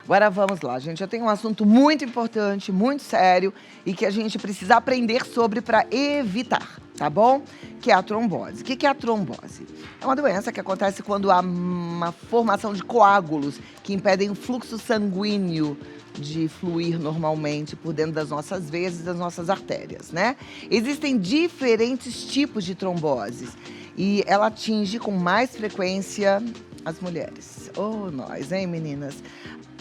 Agora vamos lá, gente. Eu tenho um assunto muito importante, muito sério e que a gente precisa aprender sobre para evitar, tá bom? Que é a trombose. O que é a trombose? É uma doença que acontece quando há uma formação de coágulos que impedem o fluxo sanguíneo de fluir normalmente por dentro das nossas veias e das nossas artérias, né? Existem diferentes tipos de tromboses e ela atinge com mais frequência as mulheres. Oh, nós, hein, meninas?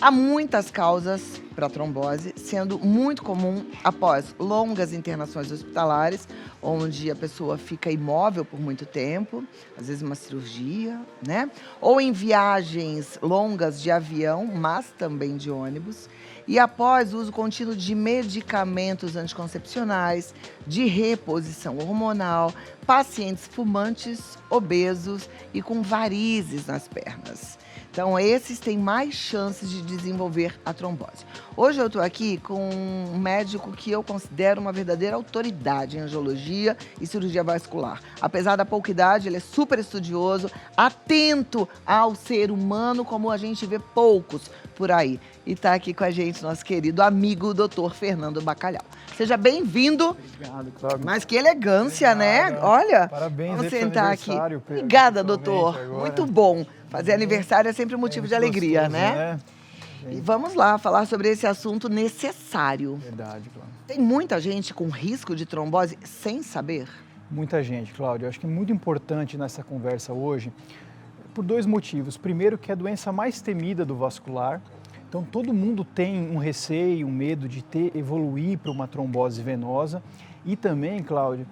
Há muitas causas para a trombose, sendo muito comum após longas internações hospitalares, onde a pessoa fica imóvel por muito tempo, às vezes uma cirurgia, né? Ou em viagens longas de avião, mas também de ônibus. E após o uso contínuo de medicamentos anticoncepcionais, de reposição hormonal, pacientes fumantes, obesos e com varizes nas pernas. Então, esses têm mais chances de desenvolver a trombose. Hoje eu estou aqui com um médico que eu considero uma verdadeira autoridade em angiologia e cirurgia vascular. Apesar da pouca idade, ele é super estudioso, atento ao ser humano, como a gente vê poucos por aí. E está aqui com a gente nosso querido amigo, Dr. Fernando Bacalhau. Seja bem-vindo. Obrigado, Cláudio. Mas que elegância, né? Olha, parabéns, vamos sentar aqui. Pedro, Obrigada, doutor. agora. Muito bom. Fazer aniversário é sempre um motivo de alegria, gostoso, né? E vamos lá falar sobre esse assunto necessário. Verdade, Cláudio. Tem muita gente com risco de trombose sem saber? Muita gente, Cláudio. Eu acho que é muito importante nessa conversa hoje, por dois motivos. Primeiro, que é a doença mais temida do vascular. Então, todo mundo tem um receio, um medo de evoluir para uma trombose venosa. E também, Cláudio,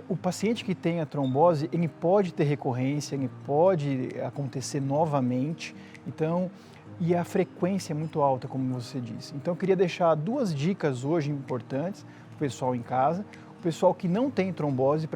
o paciente que tem a trombose, ele pode ter recorrência, ele pode acontecer novamente. Então, e a frequência é muito alta, como você disse. Então, eu queria deixar duas dicas hoje importantes para o pessoal em casa. O pessoal que não tem trombose,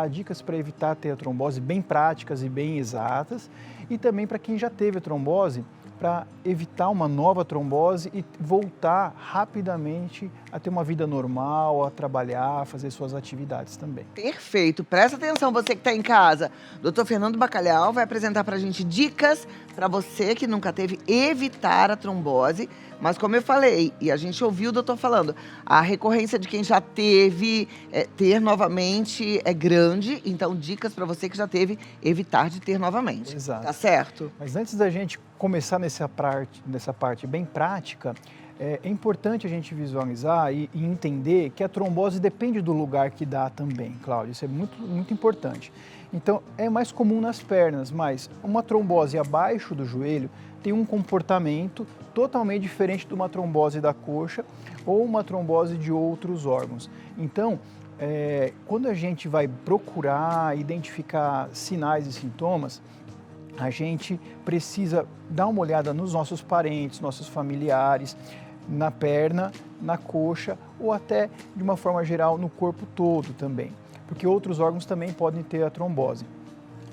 dicas para evitar ter a trombose, bem práticas e bem exatas. E também para quem já teve a trombose, para evitar uma nova trombose e voltar rapidamente a ter uma vida normal, a trabalhar, a fazer suas atividades também. Perfeito. Presta atenção, você que está em casa. Dr. Fernando Bacalhau vai apresentar para a gente dicas para você que nunca teve evitar a trombose. Mas como eu falei, e a gente ouviu o doutor falando, a recorrência de quem já teve, ter novamente é grande. Então, dicas para você que já teve, evitar de ter novamente. Exato. Tá certo? Mas antes da gente começar nessa parte bem prática, é importante a gente visualizar e entender que a trombose depende do lugar que dá também, Cláudio. Isso é muito, muito importante. Então, é mais comum nas pernas, mas uma trombose abaixo do joelho tem um comportamento totalmente diferente de uma trombose da coxa ou uma trombose de outros órgãos. Então, quando a gente vai procurar identificar sinais e sintomas, a gente precisa dar uma olhada nos nossos parentes, nossos familiares, na perna, na coxa ou até, de uma forma geral, no corpo todo também, porque outros órgãos também podem ter a trombose.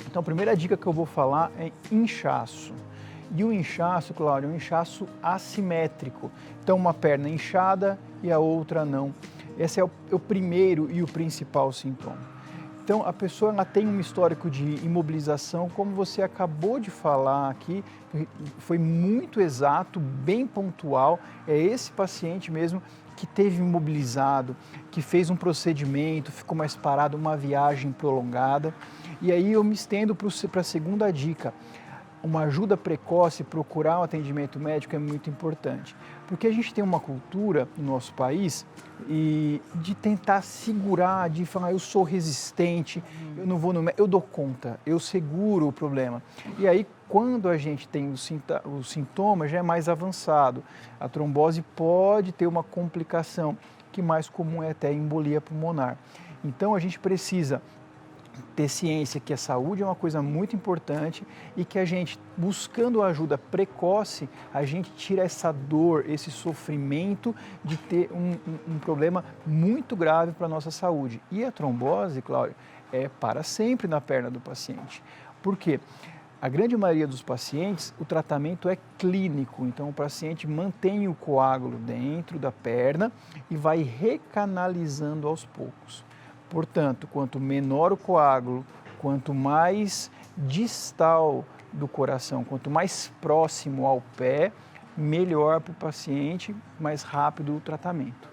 Então, a primeira dica que eu vou falar é inchaço. E o inchaço, Cláudio, é um inchaço assimétrico. Então, uma perna inchada e a outra não. Esse é o primeiro e o principal sintoma. Então, a pessoa ela tem um histórico de imobilização, como você acabou de falar aqui, foi muito exato, bem pontual. É esse paciente mesmo que teve imobilizado, que fez um procedimento, ficou mais parado, uma viagem prolongada. E aí eu me estendo para a segunda dica. Uma ajuda precoce, procurar um atendimento médico é muito importante. Porque a gente tem uma cultura no nosso país de tentar segurar, de falar, eu sou resistente, eu não vou no médico, eu dou conta, eu seguro o problema. E aí, quando a gente tem o sintoma, já é mais avançado. A trombose pode ter uma complicação, que mais comum é até embolia pulmonar. Então, a gente precisa ter ciência que a saúde é uma coisa muito importante e que a gente, buscando ajuda precoce, a gente tira essa dor, esse sofrimento de ter um problema muito grave para a nossa saúde. E a trombose, Cláudio, é para sempre na perna do paciente. Por quê? A grande maioria dos pacientes, o tratamento é clínico, então o paciente mantém o coágulo dentro da perna e vai recanalizando aos poucos. Portanto, quanto menor o coágulo, quanto mais distal do coração, quanto mais próximo ao pé, melhor para o paciente, mais rápido o tratamento.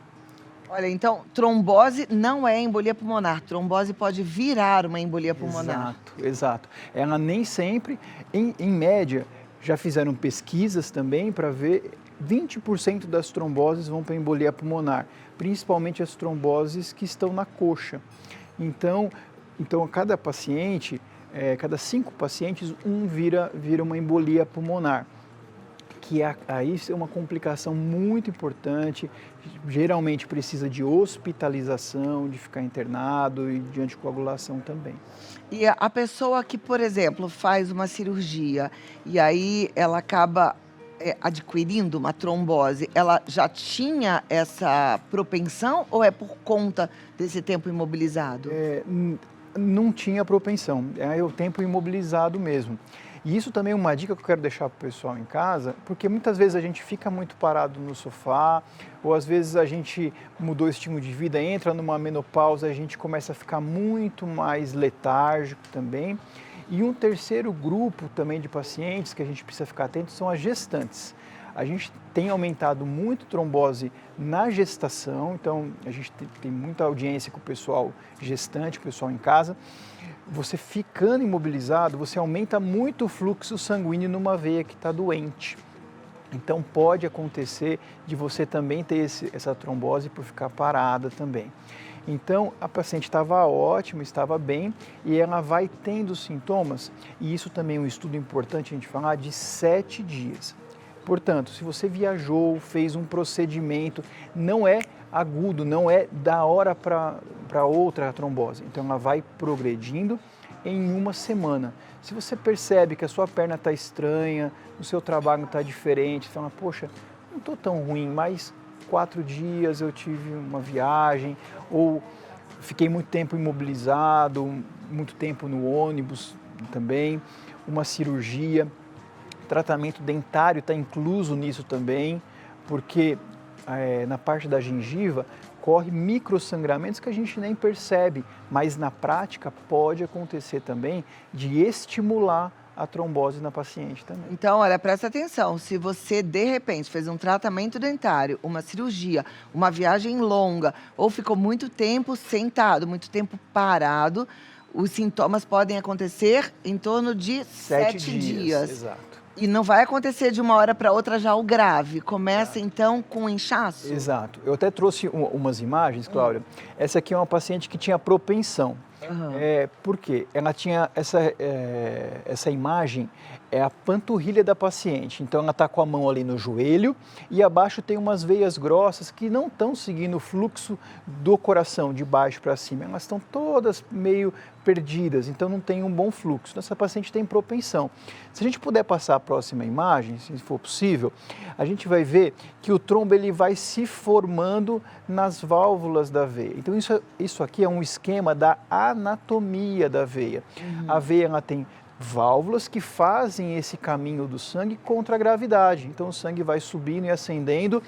Olha, então, trombose não é embolia pulmonar. Trombose pode virar uma embolia pulmonar. Exato. Ela nem sempre, em média, já fizeram pesquisas também para ver 20% das tromboses vão para embolia pulmonar, principalmente as tromboses que estão na coxa. Então cada paciente, cada 5 pacientes, um vira uma embolia pulmonar, que aí é uma complicação muito importante, geralmente precisa de hospitalização, de ficar internado e de anticoagulação também. E a pessoa que, por exemplo, faz uma cirurgia e aí ela acaba adquirindo uma trombose, ela já tinha essa propensão ou é por conta desse tempo imobilizado? Não tinha propensão, é o tempo imobilizado mesmo. E isso também é uma dica que eu quero deixar para o pessoal em casa, porque muitas vezes a gente fica muito parado no sofá, ou às vezes a gente mudou o estilo de vida, entra numa menopausa, a gente começa a ficar muito mais letárgico também. E um terceiro grupo também de pacientes que a gente precisa ficar atento são as gestantes. A gente tem aumentado muito trombose na gestação, então a gente tem muita audiência com o pessoal gestante, o pessoal em casa. Você ficando imobilizado, você aumenta muito o fluxo sanguíneo numa veia que está doente. Então pode acontecer de você também ter essa trombose por ficar parada também. Então a paciente estava ótima, estava bem e ela vai tendo sintomas, e isso também é um estudo importante a gente falar, de 7 dias. Portanto, se você viajou, fez um procedimento, não é agudo, não é da hora para outra a trombose. Então ela vai progredindo em uma semana. Se você percebe que a sua perna está estranha, o seu trabalho está diferente, você fala, poxa, não estou tão ruim, mas 4 dias eu tive uma viagem, ou fiquei muito tempo imobilizado, muito tempo no ônibus também, uma cirurgia. Tratamento dentário está incluso nisso também, porque na parte da gengiva corre microsangramentos que a gente nem percebe, mas na prática pode acontecer também de estimular a trombose na paciente também. Então, olha, presta atenção, se você de repente fez um tratamento dentário, uma cirurgia, uma viagem longa, ou ficou muito tempo sentado, muito tempo parado, os sintomas podem acontecer em torno de 7 dias. Exato. E não vai acontecer de uma hora para outra já o grave. Começa então com inchaço? Exato. Eu até trouxe umas imagens, Cláudia. Essa aqui é uma paciente que tinha propensão. Por quê? Ela tinha essa imagem, é a panturrilha da paciente. Então ela está com a mão ali no joelho e abaixo tem umas veias grossas que não estão seguindo o fluxo do coração de baixo para cima. Elas estão todas meio perdidas, então não tem um bom fluxo. Essa paciente tem propensão. Se a gente puder passar a próxima imagem, se for possível, a gente vai ver que o trombo ele vai se formando nas válvulas da veia. Então isso aqui é um esquema da anatomia da veia. A veia ela tem válvulas que fazem esse caminho do sangue contra a gravidade. Então o sangue vai subindo e ascendendo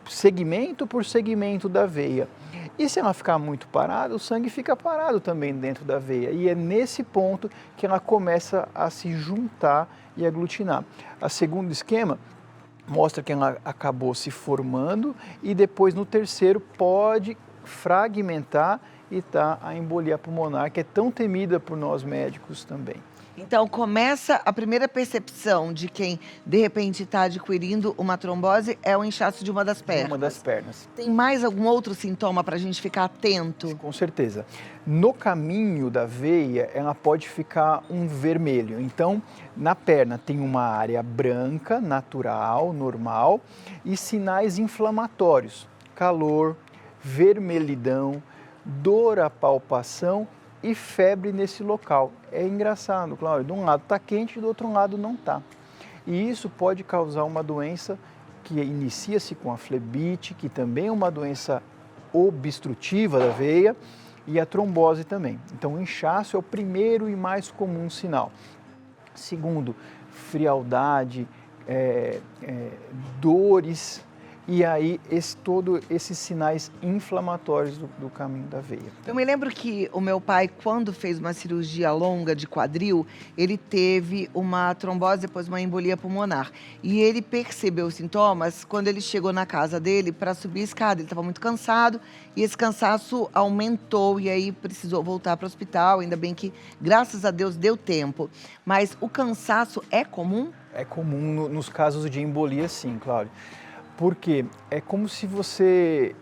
segmento por segmento da veia. E se ela ficar muito parada, o sangue fica parado também dentro da veia. E é nesse ponto que ela começa a se juntar e aglutinar. O segundo esquema mostra que ela acabou se formando e depois no terceiro pode fragmentar e tá a embolia pulmonar, que é tão temida por nós médicos também. Então, começa a primeira percepção de quem, de repente, está adquirindo uma trombose é o inchaço de uma das pernas. Uma das pernas. Tem mais algum outro sintoma para a gente ficar atento? Com certeza. No caminho da veia, ela pode ficar um vermelho. Então, na perna tem uma área branca, natural, normal, e sinais inflamatórios. Calor, vermelhidão, dor à palpação e febre nesse local. É engraçado, Cláudio, de um lado está quente e do outro lado não está. E isso pode causar uma doença que inicia-se com a flebite, que também é uma doença obstrutiva da veia, e a trombose também. Então o inchaço é o primeiro e mais comum sinal. Segundo, frialdade, dores e aí todos esses sinais inflamatórios do caminho da veia. Eu me lembro que o meu pai, quando fez uma cirurgia longa de quadril, ele teve uma trombose, depois uma embolia pulmonar. E ele percebeu os sintomas quando ele chegou na casa dele para subir a escada. Ele estava muito cansado e esse cansaço aumentou e aí precisou voltar para o hospital. Ainda bem que, graças a Deus, deu tempo. Mas o cansaço é comum? É comum nos casos de embolia, sim, Cláudio. Porque é como se você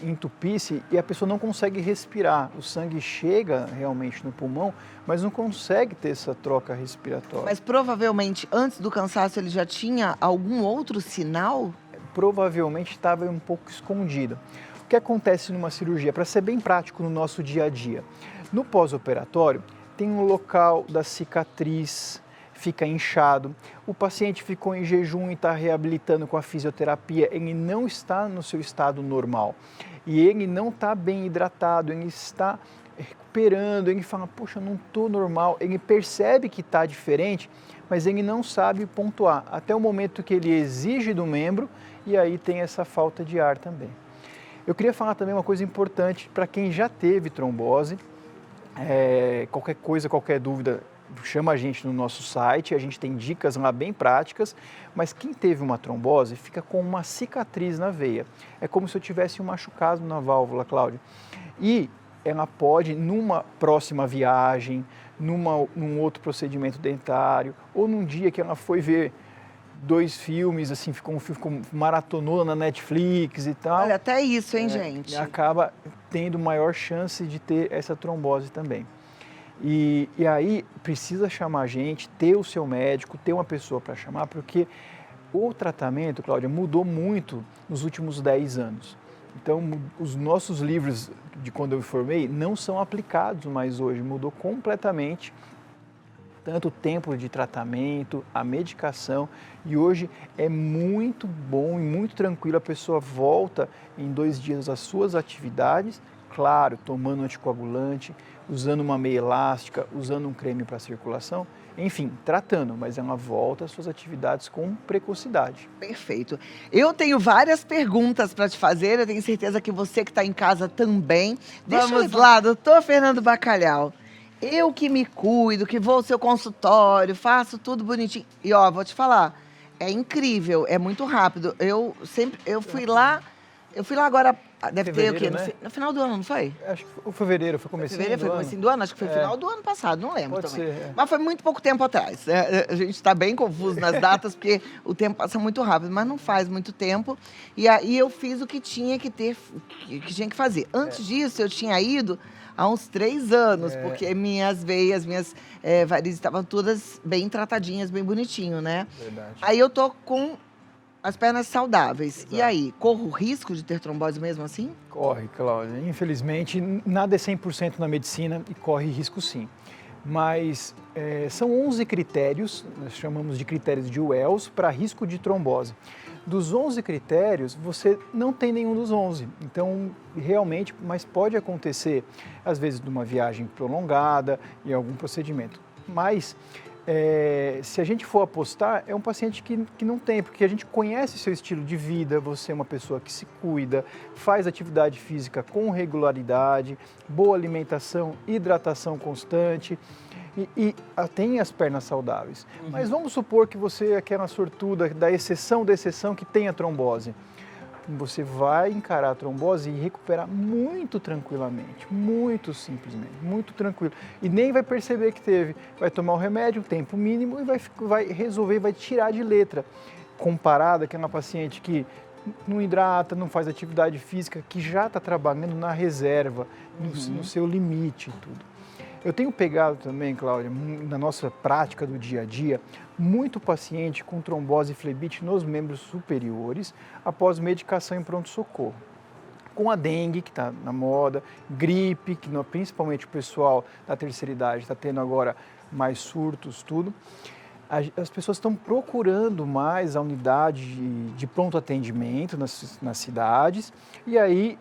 entupisse e a pessoa não consegue respirar. O sangue chega realmente no pulmão, mas não consegue ter essa troca respiratória. Mas provavelmente, antes do cansaço, ele já tinha algum outro sinal? Provavelmente estava um pouco escondido. O que acontece numa cirurgia, para ser bem prático no nosso dia a dia? No pós-operatório, tem um local da cicatriz, fica inchado, o paciente ficou em jejum e está reabilitando com a fisioterapia, ele não está no seu estado normal e ele não está bem hidratado, ele está recuperando, ele fala, poxa, não estou normal, ele percebe que está diferente, mas ele não sabe pontuar, até o momento que ele exige do membro e aí tem essa falta de ar também. Eu queria falar também uma coisa importante para quem já teve trombose, qualquer coisa, qualquer dúvida, chama a gente no nosso site, a gente tem dicas lá bem práticas, mas quem teve uma trombose fica com uma cicatriz na veia. É como se eu tivesse um machucado na válvula, Cláudia. E ela pode, numa próxima viagem, num outro procedimento dentário, ou num dia que ela foi ver 2 filmes, assim, ficou maratonou na Netflix e tal. Olha, até isso, hein, gente? Acaba tendo maior chance de ter essa trombose também. E aí precisa chamar a gente, ter o seu médico, ter uma pessoa para chamar, porque o tratamento, Cláudia, mudou muito nos últimos 10 anos. Então, os nossos livros de quando eu me formei não são aplicados mais hoje, mudou completamente. Tanto o tempo de tratamento, a medicação, e hoje é muito bom e muito tranquilo, a pessoa volta em 2 dias às suas atividades, claro, tomando anticoagulante, usando uma meia elástica, usando um creme para circulação, enfim, tratando, mas ela volta às suas atividades com precocidade. Perfeito. Eu tenho várias perguntas para te fazer, eu tenho certeza que você que está em casa também. Vamos lá, doutor Fernando Bacalhau. Eu que me cuido, que vou ao seu consultório, faço tudo bonitinho. E ó, vou te falar, é incrível, é muito rápido. Eu fui lá agora, deve ter o quê? Né? No final do ano, não foi? Acho que foi fevereiro, foi comecinho do ano. Foi comecinho do ano? Acho que foi final do ano passado, não lembro Pode também. ser. Mas foi muito pouco tempo atrás. A gente está bem confuso nas datas, porque o tempo passa muito rápido, mas não faz muito tempo. E aí eu fiz o que tinha que tinha que fazer. Antes disso, eu tinha ido há uns 3 anos, porque minhas veias, minhas varizes estavam todas bem tratadinhas, bem bonitinho, né? Verdade. Aí eu tô com as pernas saudáveis. Exato. E aí, corro risco de ter trombose mesmo assim? Corre, Cláudia. Infelizmente, nada é 100% na medicina e corre risco sim. Mas são 11 critérios, nós chamamos de critérios de Wells, para risco de trombose. Dos 11 critérios, você não tem nenhum dos 11. Então, realmente, mas pode acontecer, às vezes, numa viagem prolongada, em algum procedimento. Mas, se a gente for apostar, é um paciente que não tem, porque a gente conhece seu estilo de vida, você é uma pessoa que se cuida, faz atividade física com regularidade, boa alimentação, hidratação constante e tem as pernas saudáveis. Uhum. Mas vamos supor que você é aquela sortuda da exceção que tem a trombose. Você vai encarar a trombose e recuperar muito tranquilamente, muito simplesmente, muito tranquilo. E nem vai perceber que teve. Vai tomar o remédio, tempo mínimo, e vai resolver, vai tirar de letra. Comparada com uma paciente que não hidrata, não faz atividade física, que já está trabalhando na reserva, no seu limite e tudo. Eu tenho pegado também, Cláudia, na nossa prática do dia a dia, muito paciente com trombose e flebite nos membros superiores após medicação em pronto-socorro. Com a dengue, que está na moda, gripe, que principalmente o pessoal da terceira idade está tendo agora mais surtos, tudo. As pessoas estão procurando mais a unidade de pronto atendimento nas cidades e aí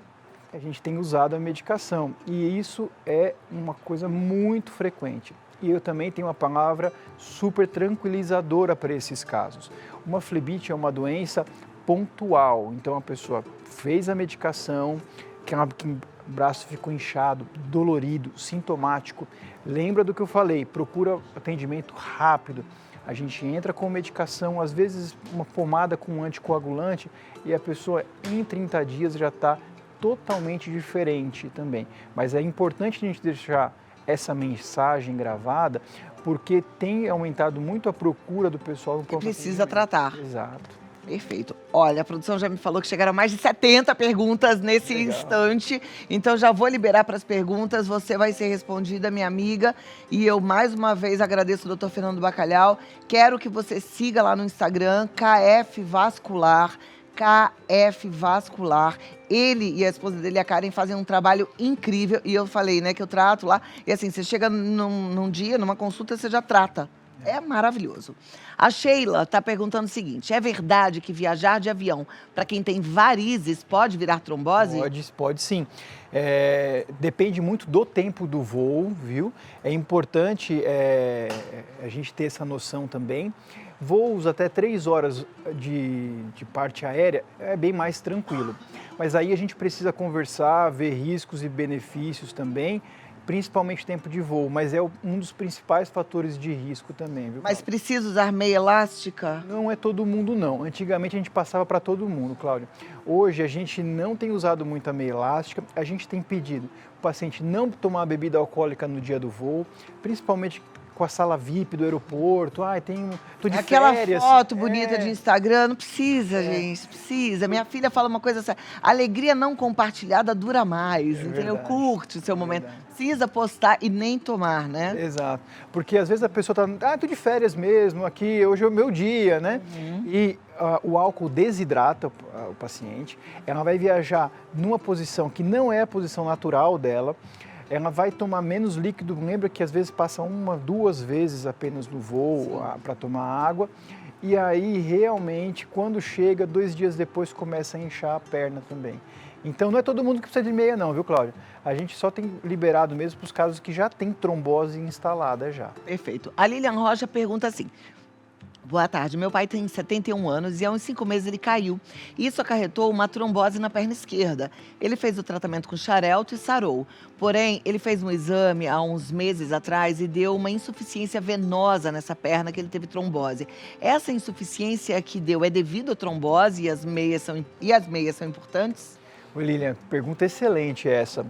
a gente tem usado a medicação e isso é uma coisa muito frequente. E eu também tenho uma palavra super tranquilizadora para esses casos. Uma flebite é uma doença pontual. Então a pessoa fez a medicação, que o braço ficou inchado, dolorido, sintomático. Lembra do que eu falei, procura atendimento rápido. A gente entra com medicação, às vezes uma pomada com um anticoagulante e a pessoa em 30 dias já está totalmente diferente também. Mas é importante a gente deixar essa mensagem gravada porque tem aumentado muito a procura do pessoal no pronto Precisa atendimento. tratar. Exato. Perfeito. Olha, a produção já me falou que chegaram mais de 70 perguntas nesse instante. Então, já vou liberar para as perguntas. Você vai ser respondida, minha amiga. E eu, mais uma vez, agradeço o Dr. Fernando Bacalhau. Quero que você siga lá no Instagram, KF Vascular. KF Vascular. Ele e a esposa dele, a Karen, fazem um trabalho incrível. E eu falei, né, que eu trato lá. E assim, você chega num dia, numa consulta, você já trata. É maravilhoso. A Sheila está perguntando o seguinte: é verdade que viajar de avião para quem tem varizes pode virar trombose? Pode sim. Depende muito do tempo do voo, viu? É importante a gente ter essa noção também. Voos até 3 horas de parte aérea é bem mais tranquilo. Mas aí a gente precisa conversar, ver riscos e benefícios também, principalmente tempo de voo, mas é um dos principais fatores de risco também, viu? Mas precisa usar meia elástica? Não é todo mundo, não. Antigamente a gente passava para todo mundo, Cláudia. Hoje a gente não tem usado muita meia elástica, a gente tem pedido o paciente não tomar bebida alcoólica no dia do voo, principalmente com a sala VIP do aeroporto. Tô de Aquela férias. foto bonita de Instagram, não precisa, gente, precisa. Minha filha fala uma coisa assim: alegria não compartilhada dura mais, entendeu? Verdade. Curte o seu momento. Precisa postar e nem tomar, né? Exato. Porque às vezes a pessoa tá, tô de férias mesmo, aqui, hoje é o meu dia, né? E o álcool desidrata o paciente, ela vai viajar numa posição que não é a posição natural dela, ela vai tomar menos líquido. Lembra que às vezes passa 1, 2 vezes apenas no voo para tomar água. E aí, realmente, quando chega, 2 dias depois, começa a inchar a perna também. Então, não é todo mundo que precisa de meia não, viu, Cláudia? A gente só tem liberado mesmo para os casos que já tem trombose instalada já. Perfeito. A Lilian Rocha pergunta assim: boa tarde, meu pai tem 71 anos e há uns 5 meses ele caiu. Isso acarretou uma trombose na perna esquerda. Ele fez o tratamento com xarelto e sarou. Porém, ele fez um exame há uns meses atrás e deu uma insuficiência venosa nessa perna, que ele teve trombose. Essa insuficiência que deu é devido à trombose e as meias são importantes? Oi, Lilian, pergunta excelente essa.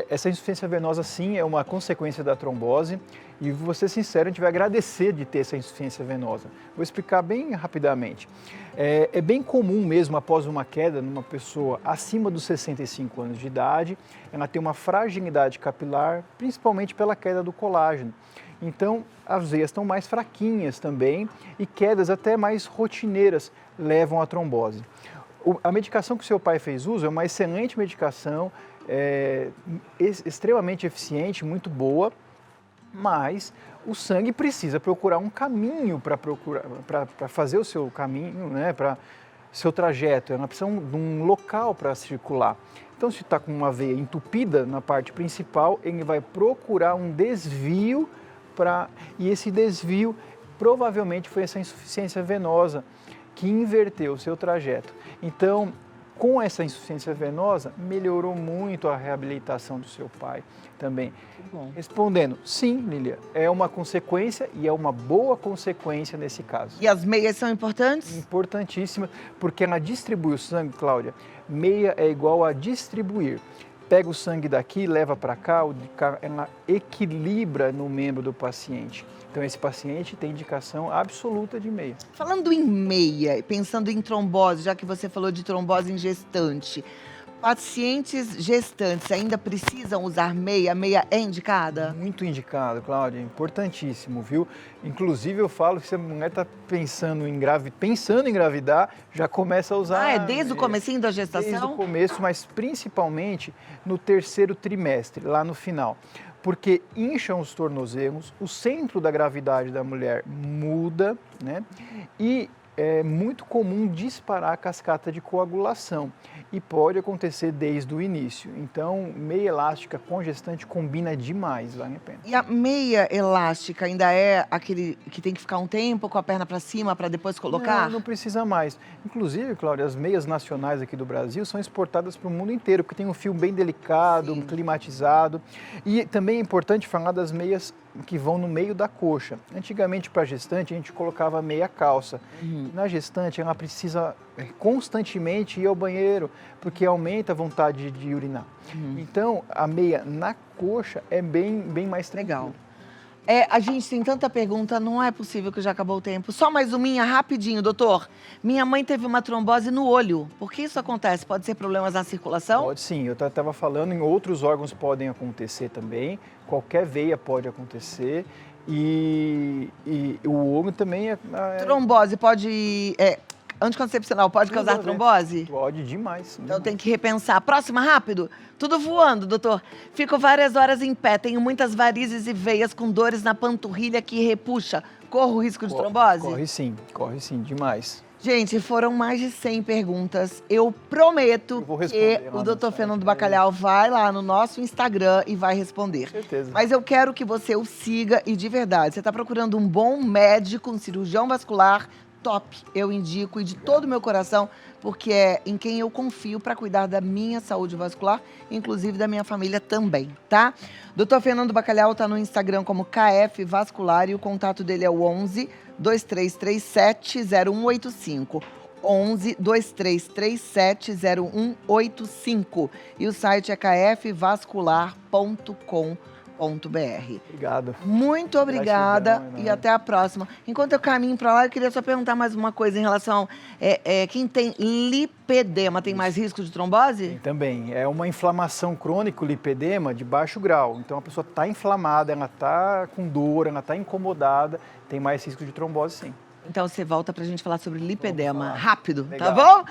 Essa insuficiência venosa, sim, é uma consequência da trombose. E vou ser sincero, a gente vai agradecer de ter essa insuficiência venosa. Vou explicar bem rapidamente. É bem comum mesmo, após uma queda, numa pessoa acima dos 65 anos de idade, ela tem uma fragilidade capilar, principalmente pela queda do colágeno. Então, as veias estão mais fraquinhas também e quedas até mais rotineiras levam à trombose. A medicação que o seu pai fez uso é uma excelente medicação, extremamente eficiente, muito boa, mas o sangue precisa procurar um caminho para fazer o seu caminho, né, para seu trajeto. Ela precisa de um local para circular. Então, se está com uma veia entupida na parte principal, ele vai procurar um desvio e esse desvio provavelmente foi essa insuficiência venosa que inverteu o seu trajeto. Então, com essa insuficiência venosa, melhorou muito a reabilitação do seu pai também. Bom. Respondendo, sim, Lília, é uma consequência e é uma boa consequência nesse caso. E as meias são importantes? Importantíssima, porque ela distribui o sangue, Cláudia. Meia é igual a distribuir. Pega o sangue daqui, leva para cá, ela equilibra no membro do paciente. Então, esse paciente tem indicação absoluta de meia. Falando em meia, pensando em trombose, já que você falou de trombose em gestante, pacientes gestantes ainda precisam usar meia? A meia é indicada? Muito indicado, Cláudia, importantíssimo, viu? Inclusive, eu falo que se a mulher está pensando em engravidar, já começa a usar. É desde o comecinho da gestação? Desde o começo, mas principalmente no 3º trimestre, lá no final. Porque incham os tornozelos, o centro da gravidade da mulher muda, né? E é muito comum disparar a cascata de coagulação e pode acontecer desde o início. Então, meia elástica com gestante combina demais, vale a pena. E a meia elástica ainda é aquele que tem que ficar um tempo com a perna para cima para depois colocar? Não precisa mais. Inclusive, Cláudia, as meias nacionais aqui do Brasil são exportadas para o mundo inteiro, porque tem um fio bem delicado, climatizado. E também é importante falar das meias que vão no meio da coxa. Antigamente, para gestante, a gente colocava meia calça. Na gestante, ela precisa constantemente ir ao banheiro, porque aumenta a vontade de urinar. Então, a meia na coxa é bem mais tranquila. Legal. A gente tem tanta pergunta, não é possível que já acabou o tempo. Só mais uma rapidinho, doutor. Minha mãe teve uma trombose no olho. Por que isso acontece? Pode ser problemas na circulação? Pode sim, eu estava falando, em outros órgãos podem acontecer também, qualquer veia pode acontecer e o olho também é... Trombose pode... anticoncepcional pode causar trombose? Pode demais. Então tem que repensar. Próxima, rápido. Tudo voando, doutor. Fico várias horas em pé, tenho muitas varizes e veias com dores na panturrilha que repuxa. Corro o risco de trombose? Corre sim, demais. Gente, foram mais de 100 perguntas. Eu prometo que o doutor Fernando Bacalhau vai lá no nosso Instagram e vai responder. Com certeza. Mas eu quero que você o siga e de verdade, você está procurando um bom médico, um cirurgião vascular, top, eu indico e de todo o meu coração, porque é em quem eu confio para cuidar da minha saúde vascular, inclusive da minha família também, tá? Dr. Fernando Bacalhau está no Instagram como KF Vascular e o contato dele é o 11 2337 0185. 11 2337 0185. E o site é kfvascular.com.br. Obrigado. Muito obrigada e até a próxima. Enquanto eu caminho para lá, eu queria só perguntar mais uma coisa em relação... quem tem lipedema tem mais risco de trombose? Tem também. É uma inflamação crônica, o lipedema, de baixo grau. Então, a pessoa está inflamada, ela está com dor, ela está incomodada, tem mais risco de trombose, sim. Então, você volta para a gente falar sobre lipedema. Rápido, Legal. tá bom?